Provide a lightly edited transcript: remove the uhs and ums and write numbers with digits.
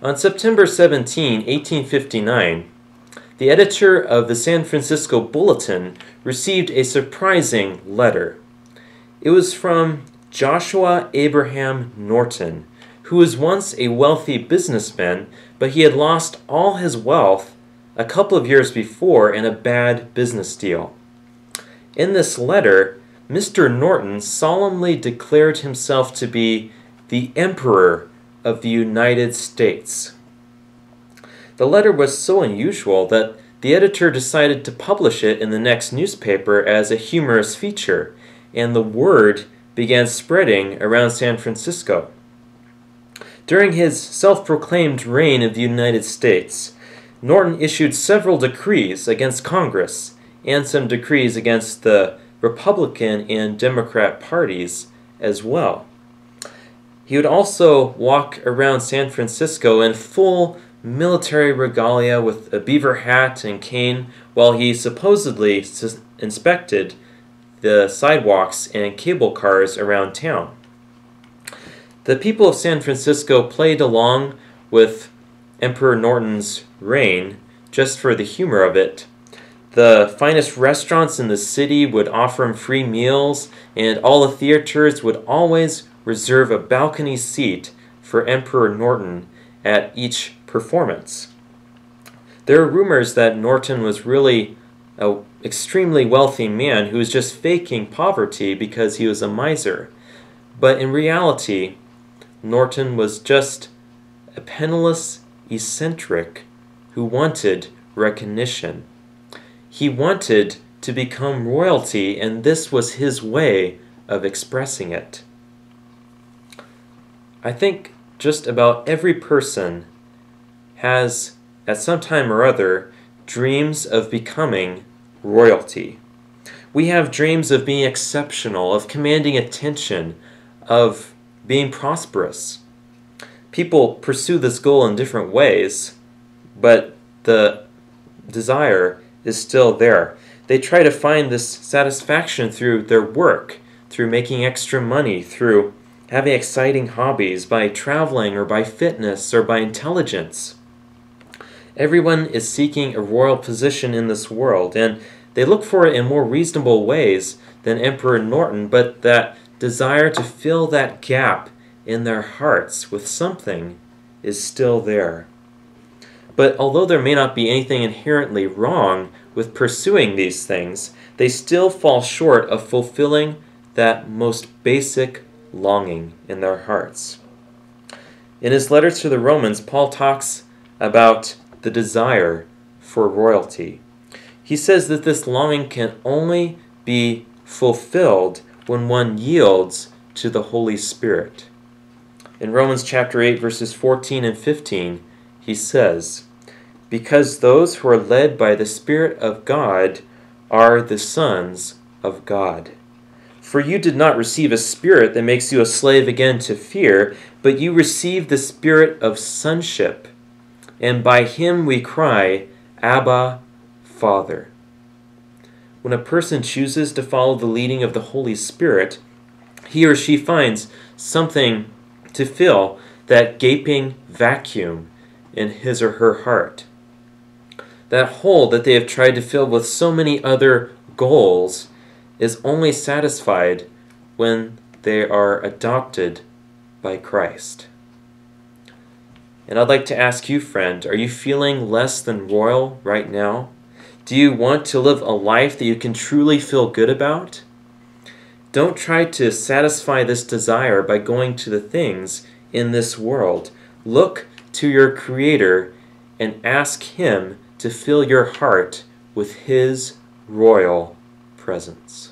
On September 17, 1859, the editor of the San Francisco Bulletin received a surprising letter. It was from Joshua Abraham Norton, who was once a wealthy businessman, but he had lost all his wealth a couple of years before in a bad business deal. In this letter, Mr. Norton solemnly declared himself to be the Emperor of the United States. The letter was so unusual that the editor decided to publish it in the next newspaper as a humorous feature, and the word began spreading around San Francisco. During his self-proclaimed reign of the United States, Norton issued several decrees against Congress and some decrees against the Republican and Democrat parties as well. He would also walk around San Francisco in full military regalia with a beaver hat and cane while he supposedly inspected the sidewalks and cable cars around town. The people of San Francisco played along with Emperor Norton's reign just for the humor of it. The finest restaurants in the city would offer him free meals, and all the theaters would always reserve a balcony seat for Emperor Norton at each performance. There are rumors that Norton was really an extremely wealthy man who was just faking poverty because he was a miser. But in reality, Norton was just a penniless eccentric who wanted recognition. He wanted to become royalty, and this was his way of expressing it. I think just about every person has, at some time or other, dreams of becoming royalty. We have dreams of being exceptional, of commanding attention, of being prosperous. People pursue this goal in different ways, but the desire is still there. They try to find this satisfaction through their work, through making extra money, through having exciting hobbies, by traveling or by fitness or by intelligence. Everyone is seeking a royal position in this world, and they look for it in more reasonable ways than Emperor Norton, but that desire to fill that gap in their hearts with something is still there. But although there may not be anything inherently wrong with pursuing these things, they still fall short of fulfilling that most basic longing in their hearts. In his letter to the Romans, Paul talks about the desire for royalty. He says that this longing can only be fulfilled when one yields to the Holy Spirit. In Romans chapter 8, verses 14 and 15, he says, "Because those who are led by the Spirit of God are the sons of God. For you did not receive a spirit that makes you a slave again to fear, but you received the spirit of sonship, and by him we cry, Abba, Father." When a person chooses to follow the leading of the Holy Spirit, he or she finds something to fill that gaping vacuum in his or her heart. That hole that they have tried to fill with so many other goals is only satisfied when they are adopted by Christ. And I'd like to ask you, friend, are you feeling less than royal right now? Do you want to live a life that you can truly feel good about? Don't try to satisfy this desire by going to the things in this world. Look to your Creator and ask Him to fill your heart with His royal presence.